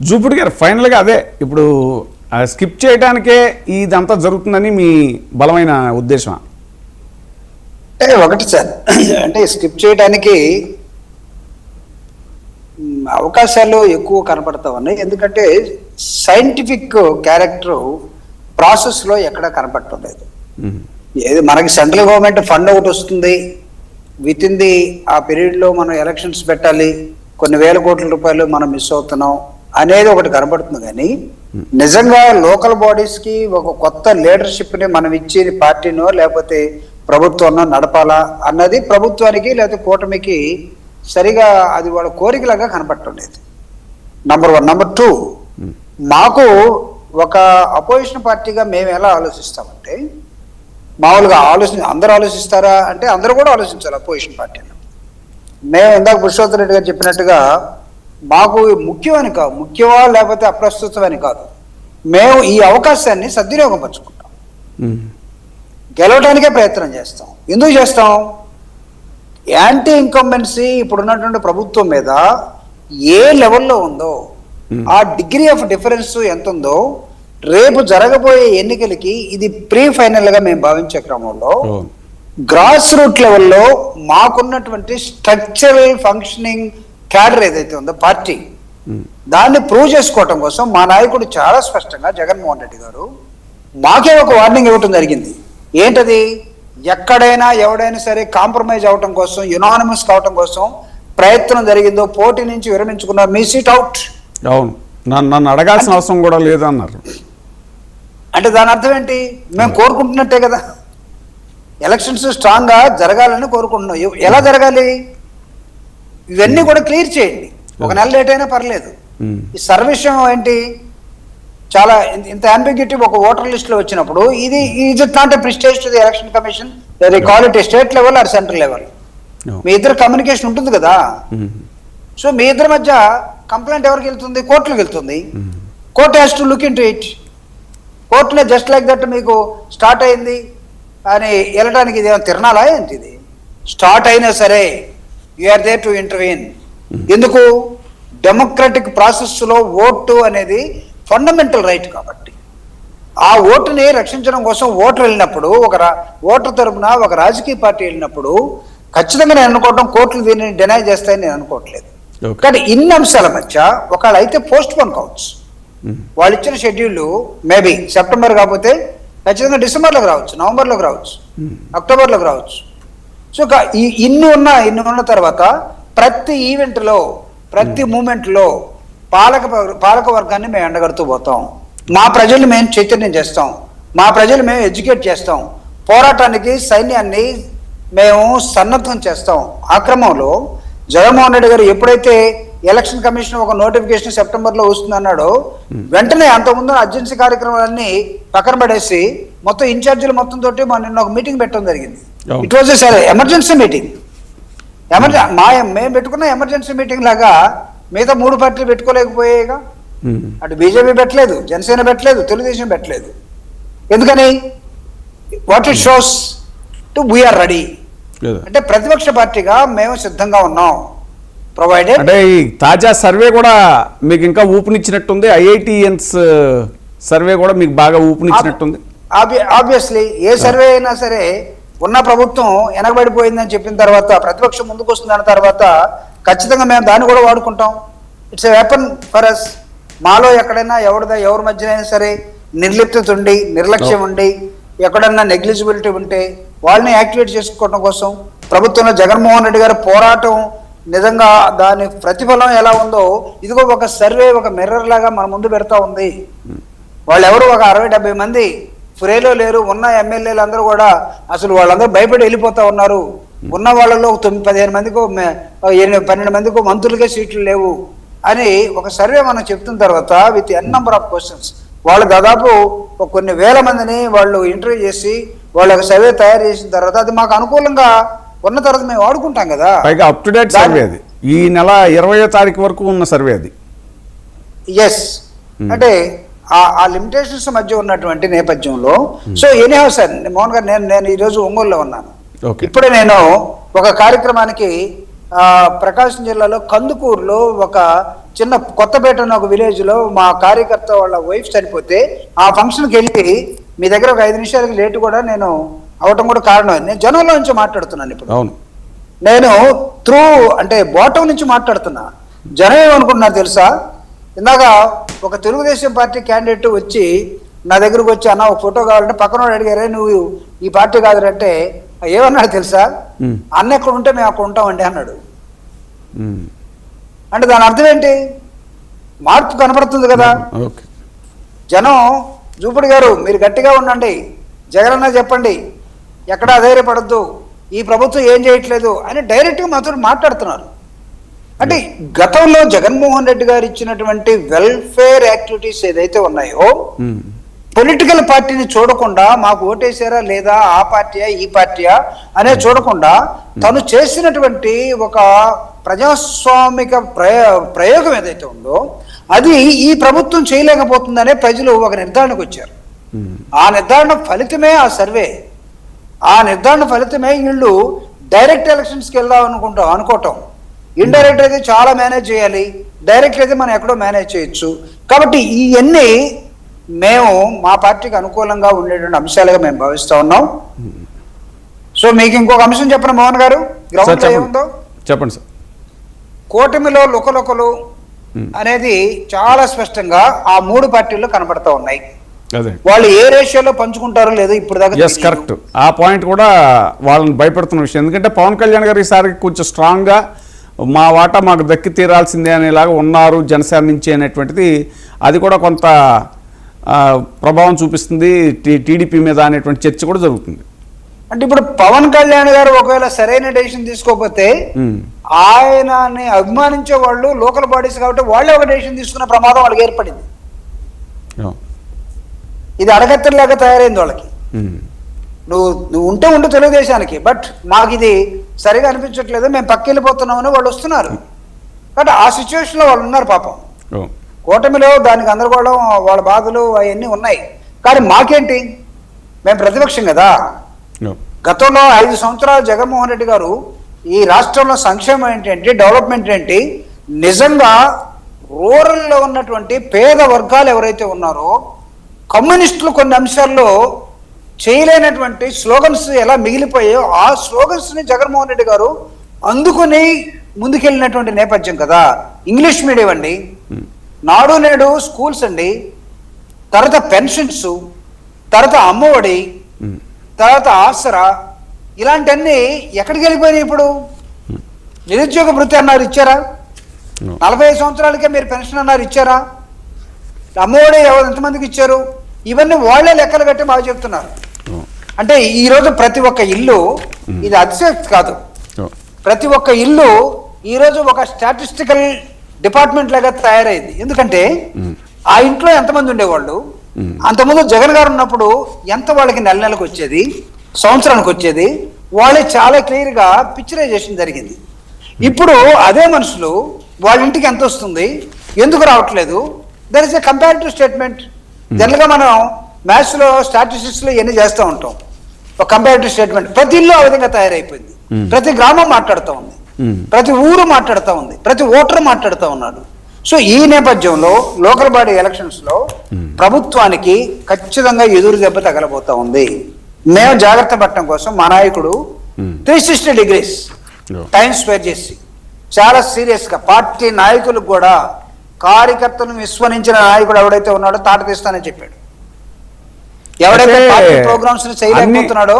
జూపుడి గారు ఫైనల్గా అదే ఇప్పుడు స్కిప్ చేయడానికే ఇదంతా జరుగుతుందని మీ బలమైన ఉద్దేశమా? ఒకటి సార్, అంటే స్కిప్ చేయడానికి అవకాశాలు ఎక్కువ కనపడతా ఉన్నాయి. ఎందుకంటే సైంటిఫిక్ క్యారెక్టర్ ప్రాసెస్లో ఎక్కడా కనపడటం లేదు. ఏది మనకి సెంట్రల్ గవర్నమెంట్ ఫండ్ ఒకటి వస్తుంది, విత్ ఇన్ ది ఆ పీరియడ్లో మనం ఎలక్షన్స్ పెట్టాలి, కొన్ని వేల కోట్ల రూపాయలు మనం మిస్ అవుతున్నాం అనేది ఒకటి కనబడుతుంది. కానీ నిజంగా లోకల్ బాడీస్కి ఒక కొత్త లీడర్షిప్ని మనం ఇచ్చి పార్టీనో లేకపోతే ప్రభుత్వాన్ని నడపాలా అన్నది ప్రభుత్వానికి లేకపోతే కూటమికి సరిగా అది వాళ్ళ కోరికలాగా కనపడటం లేదు. నంబర్ 1. నంబర్ 2, మాకు ఒక అపోజిషన్ పార్టీగా మేము ఎలా ఆలోచిస్తామంటే, మామూలుగా అందరూ ఆలోచిస్తారా అంటే అందరూ కూడా ఆలోచించాలి అపోజిషన్ పార్టీలో. మేము ఇందాక పురుషోత్తమ రెడ్డి గారు చెప్పినట్టుగా మాకు ముఖ్యమని కాదు, ముఖ్యమా లేకపోతే అప్రస్తుతమని కాదు, మేము ఈ అవకాశాన్ని సద్వినియోగం పరుచుకుంటాం, గెలవడానికే ప్రయత్నం చేస్తాం. ఎందుకు చేస్తాం? యాంటీ ఇన్కంబెన్సీ ఇప్పుడున్నటువంటి ప్రభుత్వం మీద ఏ లెవెల్లో ఉందో, ఆ డిగ్రీ ఆఫ్ డిఫరెన్స్ ఎంత ఉందో రేపు జరగబోయే ఎన్నికలకి ఇది ప్రీ ఫైనల్గా మేము భావించే క్రమంలో గ్రాస్ రూట్ లెవెల్లో మాకున్నటువంటి స్ట్రక్చరల్ ఫంక్షనింగ్ క్యాడర్ ఏదైతే ఉందో పార్టీ, దాన్ని ప్రూవ్ చేసుకోవటం కోసం మా నాయకుడు చాలా స్పష్టంగా జగన్మోహన్ రెడ్డి గారు మాకే ఒక వార్నింగ్ ఇవ్వటం జరిగింది. ఏంటది? ఎక్కడైనా ఎవడైనా సరే కాంప్రమైజ్ అవటం కోసం, యునానిమస్ కావటం కోసం ప్రయత్నం జరిగిందో పోటీ నుంచి విరమించుకున్నారు, మీ సీట్ అవుట్. అవును, నన్ను అడగాల్సిన అవసరం కూడా లేదన్నారు. అంటే దాని అర్థం ఏంటి? మేము కోరుకుంటున్నట్టే కదా, ఎలక్షన్స్ స్ట్రాంగ్గా జరగాలని కోరుకుంటున్నాం. ఎలా జరగాలి? ఇవన్నీ కూడా క్లియర్ చేయండి, ఒక నెల లేట్ అయినా పర్లేదు. ఈ సర్విషయం ఏంటి? చాలా ఇంత అంబిగ్యూటీ ఒక ఓటర్ లిస్ట్లో వచ్చినప్పుడు ఇది is it not a prestige to the election commission, they call it state level or central level. మీ ఇద్దరు కమ్యూనికేషన్ ఉంటుంది కదా. సో మీ ఇద్దరి మధ్య కంప్లైంట్ ఎవరికి వెళ్తుంది? కోర్టులకు వెళ్తుంది. Court has to look in to it. కోర్టులో జస్ట్ లైక్ దట్ మీకు స్టార్ట్ అయింది అని వెళ్ళడానికి ఇది ఏమైనా తిరణాలా ఏంటి? ఇది స్టార్ట్ అయినా సరే యూఆర్ దేర్ టు ఇంటర్వీన్. ఎందుకు? డెమోక్రటిక్ ప్రాసెస్లో ఓటు అనేది ఫండమెంటల్ రైట్ కాబట్టి ఆ ఓటుని రక్షించడం కోసం ఓటర్ వెళ్ళినప్పుడు, ఓటర్ తరపున ఒక రాజకీయ పార్టీ వెళ్ళినప్పుడు ఖచ్చితంగా నేను అనుకోవటం కోర్టులు దీన్ని డినై చేస్తాయని నేను అనుకోవట్లేదు. కానీ ఇన్ని అంశాల మధ్య ఒకవేళ అయితే పోస్ట్ పోన్ కావచ్చు. వాళ్ళు ఇచ్చిన షెడ్యూల్ మేబీ సెప్టెంబర్ కాకపోతే ఖచ్చితంగా డిసెంబర్లోకి రావచ్చు, నవంబర్లోకి రావచ్చు, అక్టోబర్లోకి రావచ్చు. సో ఇన్ని ఉన్న తర్వాత ప్రతి ఈవెంట్లో, ప్రతి మూమెంట్లో పాలక వర్గాన్ని మేము ఎండగడుతూ పోతాం. మా ప్రజలు మేము చైతన్యం చేస్తాం, మా ప్రజలు మేము ఎడ్యుకేట్ చేస్తాం, పోరాటానికి సైన్యాన్ని మేము సన్నద్ధం చేస్తాం. ఆ క్రమంలో జగన్మోహన్ రెడ్డి గారు ఎప్పుడైతే ఎలక్షన్ కమిషన్ ఒక నోటిఫికేషన్ సెప్టెంబర్లో వస్తుందన్నాడో వెంటనే అంతకుముందు అర్జెన్సీ కార్యక్రమాలన్నీ పక్కన పడేసి మొత్తం ఇన్ఛార్జీలు మొత్తం తోటి నిన్న ఒక మీటింగ్ పెట్టడం జరిగింది. ఇట్ వాజ్ సరే ఎమర్జెన్సీ మీటింగ్. మేము పెట్టుకున్న ఎమర్జెన్సీ మీటింగ్ లాగా మిగతా 3 పార్టీలు పెట్టుకోలేకపోయాయిగా. అటు బీజేపీ పెట్టలేదు, జనసేన పెట్టలేదు, తెలుగుదేశం పెట్టలేదు. ఎందుకని? What it shows to we are ready. అంటే ప్రతిపక్ష పార్టీగా మేము సిద్ధంగా ఉన్నాం. ప్రొవైడెడ్ అంటే ఈ తాజా సర్వే కూడా మీకు ఇంకా ఊపునిచ్చినట్టుంది. ఐఐటిఎన్స్ సర్వే కూడా మీకు బాగా ఊపునిచ్చినట్టుంది. ఆబ్వియస్లీ ఏ సర్వే అయినా సరే ఉన్న ప్రభుత్వం వెనకబడిపోయిందని చెప్పిన తర్వాత, ప్రతిపక్షం ముందుకు వస్తుందన్న తర్వాత ఖచ్చితంగా మేము దాన్ని కూడా వాడుకుంటాం. It's a weapon for us. మాలో ఎక్కడైనా ఎవరి మధ్యనైనా సరే నిర్లిప్తత ఉండి, నిర్లక్ష్యం ఉండి, ఎక్కడన్నా నెగ్లిజిబిలిటీ ఉంటే వాళ్ళని యాక్టివేట్ చేసుకోవడం కోసం ప్రభుత్వంలో జగన్మోహన్ రెడ్డి గారి పోరాటం నిజంగా దాని ప్రతిఫలం ఎలా ఉందో ఇదిగో ఒక సర్వే, ఒక మిర్రర్ లాగా మన ముందు పెడతా ఉంది. వాళ్ళు ఎవరు ఒక 60-70 మంది ఫ్రేలో లేరు. ఉన్న ఎమ్మెల్యేలు అందరూ కూడా అసలు వాళ్ళందరూ భయపడి వెళ్ళిపోతా ఉన్నారు. ఉన్న వాళ్ళలో 9-15 మందికో 12 మందికో మంత్రులకే సీట్లు లేవు అని ఒక సర్వే మనం చెప్తున్న తర్వాత with N number of questions వాళ్ళు దాదాపు కొన్ని వేల మందిని వాళ్ళు ఇంటర్వ్యూ చేసి వాళ్ళు ఒక సర్వే తయారు చేసిన తర్వాత అది మాకు అనుకూలంగా ఉన్న తర్వాత మేము వాడుకుంటాం కదా. పైగా అప్ టు డేట్ సర్వే అది. ఈ నెల 20వ తారీఖు వరకు ఉన్న సర్వే అది. ఎస్, అంటే ఆ లిమిటేషన్స్ మధ్య ఉన్నటువంటి నేపథ్యంలో సో ఎనీహౌ సార్, మోహన్ గారు నేను ఈరోజు ఒంగోలులో ఉన్నాను. ఇప్పుడే నేను ఒక కార్యక్రమానికి ప్రకాశం జిల్లాలో కందుకూరులో ఒక చిన్న కొత్తపేట అనే ఒక విలేజ్ లో మా కార్యకర్త వాళ్ళ వైఫ్ చనిపోతే ఆ ఫంక్షన్కి వెళ్ళి మీ దగ్గర ఒక 5 నిమిషాలకి లేటు కూడా నేను అవటం కూడా కారణం. నేను జనంలో నుంచి మాట్లాడుతున్నాను ఇప్పుడు. అవును. నేను అంటే బాటం నుంచి మాట్లాడుతున్నా. జనం ఏమనుకుంటున్నారు తెలుసా? ఇందాక ఒక తెలుగుదేశం పార్టీ క్యాండిడేట్ వచ్చి నా దగ్గరకు వచ్చి అన్న ఒక ఫోటో కావాలంటే పక్కన అడిగారే నువ్వు ఈ పార్టీ కాదంటే ఏమన్నాడు తెలుసా? అన్న ఎక్కడ ఉంటే మేము అక్కడ ఉంటామండి అన్నాడు. అంటే దాని అర్థం ఏంటి? మార్పు కనపడుతుంది కదా. జనం జూపుడి గారు మీరు గట్టిగా ఉండండి, జగనన్న చెప్పండి, ఎక్కడ అధైర్యపడద్దు, ఈ ప్రభుత్వం ఏం చేయట్లేదు అని డైరెక్ట్గా మాతో మాట్లాడుతున్నారు. అంటే గతంలో జగన్మోహన్ రెడ్డి గారు ఇచ్చినటువంటి వెల్ఫేర్ యాక్టివిటీస్ ఏదైతే ఉన్నాయో పొలిటికల్ పార్టీని చూడకుండా మాకు ఓటేసారా లేదా, ఆ పార్టీయా ఈ పార్టీయా అనే చూడకుండా తను చేసినటువంటి ఒక ప్రజాస్వామిక ప్రయోగం ఏదైతే ఉందో అది ఈ ప్రభుత్వం చేయలేకపోతుందనే ప్రజలు ఒక నిర్ధారణకు వచ్చారు. ఆ నిర్ధారణ ఫలితమే ఆ సర్వే, ఆ నిర్ధారణ ఫలితమే వీళ్ళు డైరెక్ట్ ఎలక్షన్స్కి వెళ్దాం అనుకోవటం. ఇండైరెక్ట్ అయితే చాలా మేనేజ్ చేయాలి, డైరెక్ట్ అయితే మనం ఎక్కడో మేనేజ్ చేయొచ్చు. కాబట్టి ఇవన్నీ మేము మా పార్టీకి అనుకూలంగా ఉండేటువంటి అంశాలుగా మేము భావిస్తా ఉన్నాం. సో మీకు ఇంకొక అంశం చెప్పండి మోహన్ గారు, గ్రౌండ్ ఏముందో చెప్పండి సార్. కూటమిలో లుకలుకలు అనేది చాలా స్పష్టంగా ఆ 3 పార్టీల్లో కనబడతా ఉన్నాయి. వాళ్ళు ఏ రేషియోలో పంచుకుంటారో లేదో ఇప్పుడు దాకా కరెక్ట్. ఆ పాయింట్ కూడా వాళ్ళని భయపెడుతున్న విషయం. ఎందుకంటే పవన్ కళ్యాణ్ గారు ఈసారి కొంచెం స్ట్రాంగ్గా మా వాటా మాకు దక్కి తీరాల్సిందే అనేలాగా ఉన్నారు జనసేన నుంచి అనేటువంటిది, అది కూడా కొంత ప్రభావం చూపిస్తుంది టీడీపీ మీద అనేటువంటి చర్చ కూడా జరుగుతుంది. అంటే ఇప్పుడు పవన్ కళ్యాణ్ గారు ఒకవేళ సరైన డెసిషన్ తీసుకోకపోతే ఆయనని అభిమానించే వాళ్ళు లోకల్ బాడీస్ కాబట్టి వాళ్ళే ఒక డెసిషన్ తీసుకునే ప్రమాదం వాళ్ళకి ఏర్పడింది. ఇది అడగత్తలాగా తయారైంది వాళ్ళకి. నువ్వు ఉంటూ తెలుగుదేశానికి, బట్ మాకు ఇది సరిగా అనిపించట్లేదు, మేము పక్క వెళ్ళిపోతున్నామని వాళ్ళు వస్తున్నారు. కాబట్టి ఆ సిచ్యువేషన్లో వాళ్ళు ఉన్నారు పాపం. కూటమిలో దానికి గందరగోళం, వాళ్ళ బాధలు అవన్నీ ఉన్నాయి. కానీ మాకేంటి, మేము ప్రతిపక్షం కదా. గతంలో 5 సంవత్సరాలు జగన్మోహన్ రెడ్డి గారు ఈ రాష్ట్రంలో సంక్షేమం ఏంటి, డెవలప్మెంట్ ఏంటి, నిజంగా రూరల్లో ఉన్నటువంటి పేద వర్గాలు ఎవరైతే ఉన్నారో కమ్యూనిస్టులు కొన్ని అంశాల్లో చేయలేనటువంటి స్లోగన్స్ ఎలా మిగిలిపోయాయో ఆ స్లోగన్స్ని జగన్మోహన్ రెడ్డి గారు అందుకుని ముందుకెళ్ళినటువంటి నేపథ్యం కదా. ఇంగ్లీష్ మీడియం అండి, నాడు నేడు స్కూల్స్ అండి, తర్వాత పెన్షన్స్, తర్వాత అమ్మఒడి, తర్వాత ఆసరా, ఇలాంటివన్నీ ఎక్కడికి వెళ్ళిపోయినాయి? ఇప్పుడు నిరుద్యోగ భృతి అన్నారు, ఇచ్చారా? 45 సంవత్సరాలకే మీరు పెన్షన్ అన్నారు, ఇచ్చారా? అమ్మఒడి ఎంతమందికి ఇచ్చారు? ఇవన్నీ వాళ్ళే లెక్కలు కట్టి బాగా చెప్తున్నారు. అంటే ఈరోజు ప్రతి ఒక్క ఇల్లు, ఇది అతిశక్తి కాదు, ప్రతి ఒక్క ఇల్లు ఈరోజు ఒక స్టాటిస్టికల్ డిపార్ట్మెంట్ లాగా తయారైంది. ఎందుకంటే ఆ ఇంట్లో ఎంతమంది ఉండేవాళ్ళు, అంతకుముందు జగన్ గారు ఉన్నప్పుడు ఎంత వాళ్ళకి నెలకు వచ్చేది, సంవత్సరానికి వచ్చేది, వాళ్ళే చాలా క్లియర్గా పిక్చరైజేషన్ జరిగింది. ఇప్పుడు అదే మనుషులు వాళ్ళ ఇంటికి ఎంత వస్తుంది, ఎందుకు రావట్లేదు, there is a comparative statement. జనరల్గా మనం మ్యాథ్స్లో స్టాటిస్టిక్స్లో ఇవన్నీ చేస్తూ ఉంటాం. ఒక కంపారిటివ్ స్టేట్మెంట్ ప్రతి ఇల్లు ఆ విధంగా తయారైపోయింది. ప్రతి గ్రామం మాట్లాడుతూ ఉంది, ప్రతి ఊరు మాట్లాడుతూ ఉంది, ప్రతి ఓటర్ మాట్లాడుతూ ఉన్నాడు. సో ఈ నేపథ్యంలో లోకల్ బాడీ ఎలక్షన్స్లో ప్రభుత్వానికి ఖచ్చితంగా ఎదురు దెబ్బ తగలబోతా ఉంది. మేము జాగ్రత్త పడటం కోసం మా నాయకుడు 360 degrees టైం స్పేర్ చేసి చాలా సీరియస్గా పార్టీ నాయకులకు కూడా, కార్యకర్తలను విస్మరించిన నాయకుడు ఎవడైతే ఉన్నాడో తాట తీస్తానని చెప్పాడు. ఎవడైతే పార్టీ ప్రోగ్రామ్స్ చేయలేకపోతున్నాడో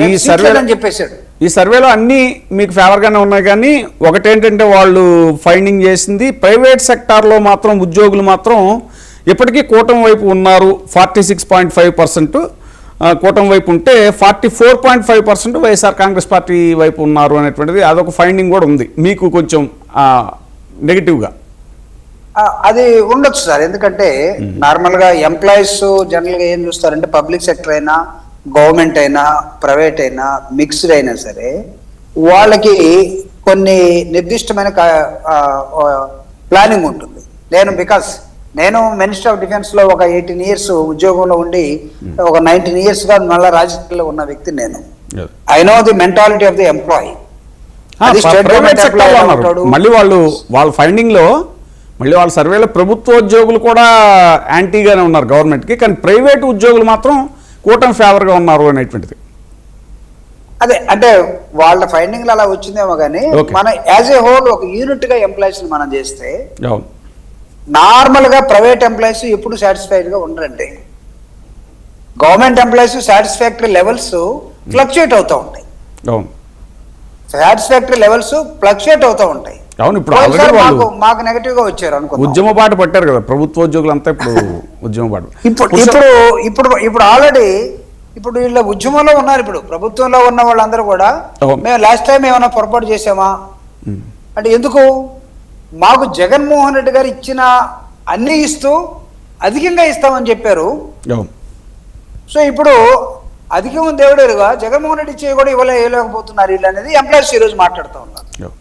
అని చెప్పేశాడు. ఈ సర్వేలో అన్నీ మీకు ఫేవర్గానే ఉన్నాయి. కానీ ఒకటేంటంటే వాళ్ళు ఫైండింగ్ చేసింది, ప్రైవేట్ సెక్టార్లో మాత్రం ఉద్యోగులు మాత్రం ఇప్పటికీ కూటమి వైపు ఉన్నారు. 46.5% కూటమి వైపు ఉంటే 44.5% వైఎస్ఆర్ కాంగ్రెస్ పార్టీ వైపు ఉన్నారు అనేటువంటిది అదొక ఫైండింగ్ కూడా ఉంది. మీకు కొంచెం నెగిటివ్గా అది ఉండొచ్చు సార్. ఎందుకంటే నార్మల్గా ఎంప్లాయీస్ జనరల్గా ఏం చూస్తారంటే పబ్లిక్ సెక్టర్ అయినా, గవర్నమెంట్ అయినా, ప్రైవేట్ అయినా, మిక్స్డ్ అయినా సరే వాళ్ళకి కొన్ని నిర్దిష్టమైన ప్లానింగ్ ఉంటుంది. నేను మినిస్టర్ ఆఫ్ డిఫెన్స్లో ఒక 18 years ఉద్యోగంలో ఉండి ఒక 19 yearsగా మళ్ళీ రాజకీయాల్లో ఉన్న వ్యక్తి నేను. I know the mentality of the employee. మళ్ళీ వాళ్ళ ఫైండింగ్లో మళ్ళీ వాళ్ళ సర్వేలో ప్రభుత్వ ఉద్యోగులు కూడా యాంటీగానే ఉన్నారు గవర్నమెంట్కి, కానీ ప్రైవేట్ ఉద్యోగులు మాత్రం కూటమి ఫేవర్గా ఉన్నారు అనేటువంటిది. అదే అంటే వాళ్ళ ఫైండింగ్లు అలా వచ్చిందేమో కానీ Okay. మనం యాజ్ ఏ హోల్ ఒక యూనిట్ గా ఎంప్లాయీస్ మనం చేస్తే అవును నార్మల్ గా ప్రైవేట్ ఎంప్లాయీస్ ఎప్పుడు సాటిస్ఫైడ్ గా ఉండరండి. Government employees satisfactory levels fluctuate అవుతూ ఉంటాయి. అవును సాటిస్ఫాక్టరీ లెవెల్స్ ఫ్లక్చుయేట్ అవుతూ ఉంటాయి. అవును ఇప్పుడు పోయినసారి ఆల్రెడీ వాళ్ళు మాకు నెగటివ్ గా వచ్చారు అనుకో. ఉద్యమ బాట పట్టారు కదా ప్రభుత్వ ఉద్యోగులు అంతా ఇప్పుడు ఉద్యమ బాట. ఇప్పుడు ఆల్రెడీ ఇప్పుడు వీళ్ళ ఉద్యమంలో ఉన్నారు. ఇప్పుడు ప్రభుత్వంలో ఉన్న వాళ్ళందరూ కూడా అవును. మేము లాస్ట్ టైం ఏమైనా పొరపాటు చేసామా అంటే ఎందుకు మాకు జగన్మోహన్ రెడ్డి గారు ఇచ్చిన అన్ని ఇస్తూ అధికంగా ఇస్తామని చెప్పారు. అవును సో ఇప్పుడు అధికం దేవుడేరుగా జగన్మోహన్ రెడ్డి ఇచ్చే కూడా ఇవ్వలేకపోతున్నారు వీళ్ళు అనేది ఎంప్లాయీస్ ఈ రోజు మాట్లాడుతూ ఉన్నారు. అవును